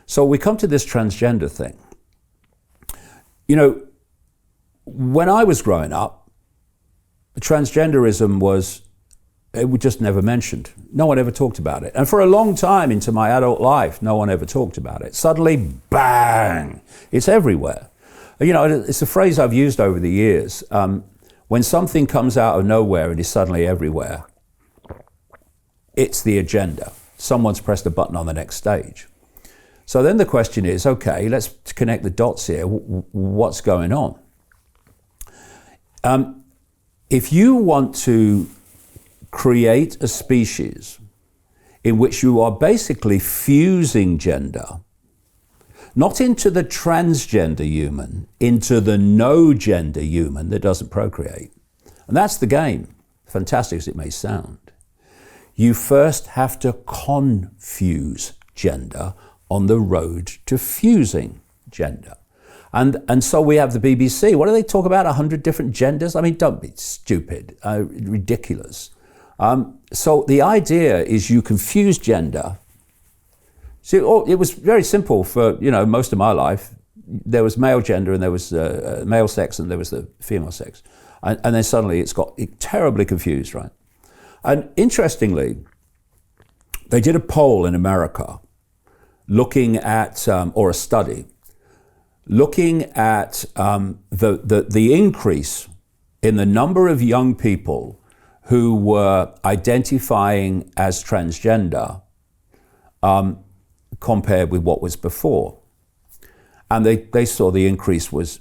So we come to this transgender thing. You know, when I was growing up, transgenderism was just never mentioned. No one ever talked about it. And for a long time into my adult life, no one ever talked about it. Suddenly, bang, it's everywhere. You know, it's a phrase I've used over the years. When something comes out of nowhere and is suddenly everywhere, it's the agenda. Someone's pressed a button on the next stage. So then the question is, okay, let's connect the dots here. What's going on? If you want to create a species in which you are basically fusing gender, not into the transgender human, into the no gender human that doesn't procreate. And that's the game, fantastic as it may sound. You first have to confuse gender on the road to fusing gender. And so we have the BBC. What do they talk about? 100 different genders? I mean, don't be stupid, ridiculous. So the idea is you confuse gender. See, it was very simple for, you know, most of my life. There was male gender and there was male sex and there was the female sex. And then suddenly it's got terribly confused, right? And interestingly, they did a poll in America looking at, or a study, looking at the increase in the number of young people who were identifying as transgender compared with what was before. And they saw the increase was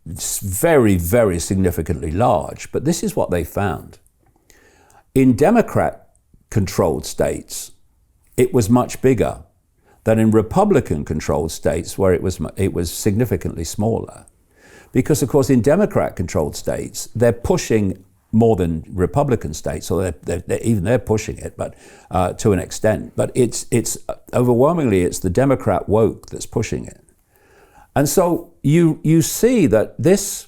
very, very significantly large. But this is what they found. In Democrat-controlled states, it was much bigger than in Republican-controlled states where it was significantly smaller. Because, of course, in Democrat-controlled states, they're pushing more than Republican states, or they're pushing it, but to an extent. But it's overwhelmingly, it's the Democrat woke that's pushing it. And so you see that this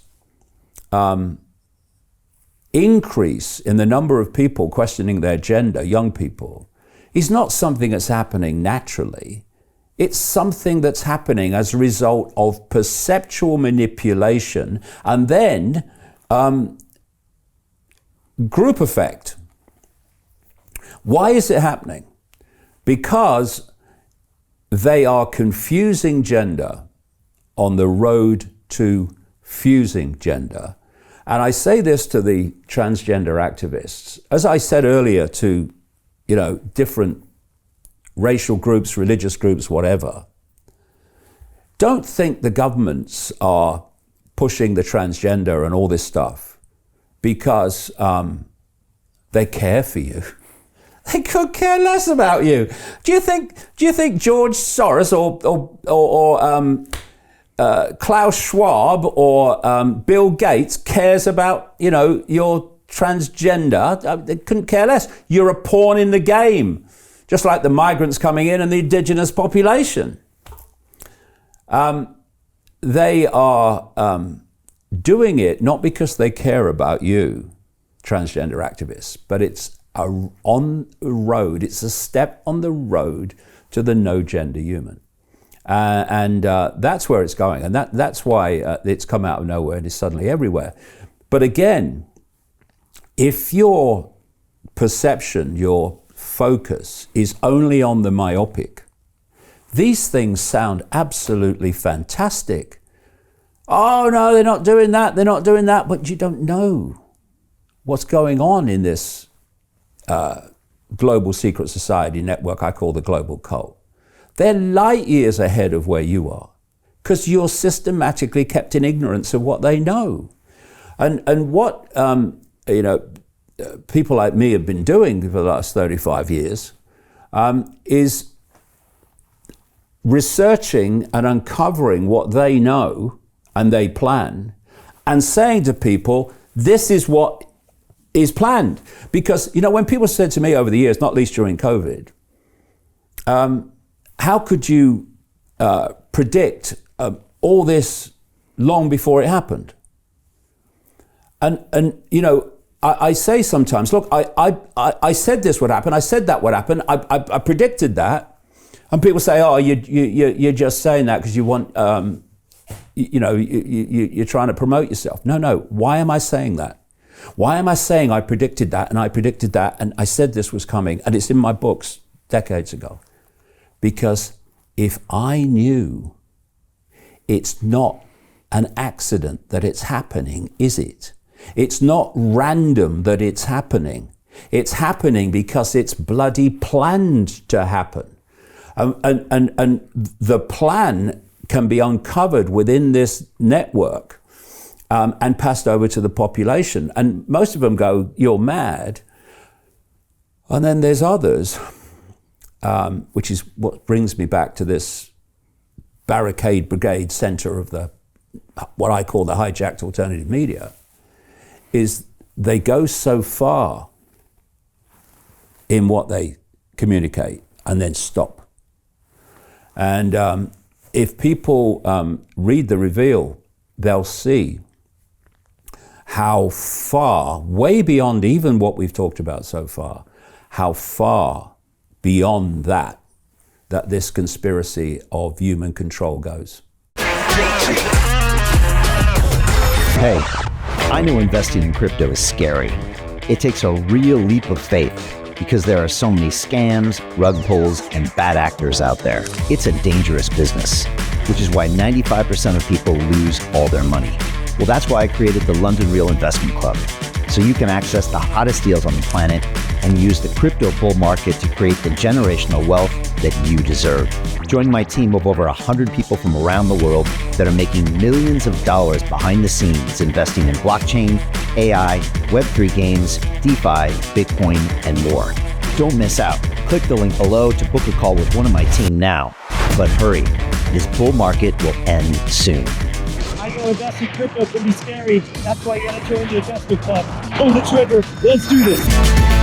increase in the number of people questioning their gender, young people, is not something that's happening naturally. It's something that's happening as a result of perceptual manipulation and then group effect. Why is it happening? Because they are confusing gender on the road to fusing gender. And I say this to the transgender activists. As I said earlier to, you know, different racial groups, religious groups, whatever, don't think the governments are pushing the transgender and all this stuff because they care for you. They could care less about you. Do you think George Soros or Klaus Schwab or Bill Gates cares about, you know, your transgender? They couldn't care less. You're a pawn in the game, just like the migrants coming in and the indigenous population. They are doing it not because they care about you, transgender activists, but it's on the road. It's a step on the road to the no gender human. And that's where it's going. And that's why it's come out of nowhere and is suddenly everywhere. But again, if your perception, your focus is only on the myopic, these things sound absolutely fantastic. Oh no, they're not doing that, they're not doing that. But you don't know what's going on in this global secret society network I call the global cult. They're light years ahead of where you are because you're systematically kept in ignorance of what they know. And what people like me have been doing for the last 35 years is researching and uncovering what they know and they plan and saying to people, this is what is planned. Because, you know, when people said to me over the years, not least during COVID, how could you predict all this long before it happened? And you know, I say sometimes, look, I said this would happen, I said that would happen, I predicted that, And people say, "Oh, you're just saying that because you want, you're trying to promote yourself." No. Why am I saying that? Why am I saying I predicted that and I predicted that and I said this was coming and it's in my books decades ago? Because if I knew it's not an accident that it's happening, is it? It's not random that it's happening. It's happening because it's bloody planned to happen. And the plan can be uncovered within this network and passed over to the population. And most of them go, "You're mad." And then there's others, which is what brings me back to this barricade brigade center of what I call the hijacked alternative media, is they go so far in what they communicate and then stop. And if people read the reveal, they'll see how far, way beyond even what we've talked about so far, how far beyond that this conspiracy of human control goes. Hey, I know investing in crypto is scary. It takes a real leap of faith because there are so many scams, rug pulls, and bad actors out there. It's a dangerous business, which is why 95% of people lose all their money. Well, that's why I created the London Real Investment Club, so you can access the hottest deals on the planet and use the crypto bull market to create the generational wealth that you deserve. Join my team of over 100 people from around the world that are making millions of dollars behind the scenes investing in blockchain, AI, Web3 games, DeFi, Bitcoin, and more. Don't miss out. Click the link below to book a call with one of my team now. But hurry, this bull market will end soon. I know investing in crypto can be scary. That's why you gotta join the investment club. Pull the trigger. Let's do this.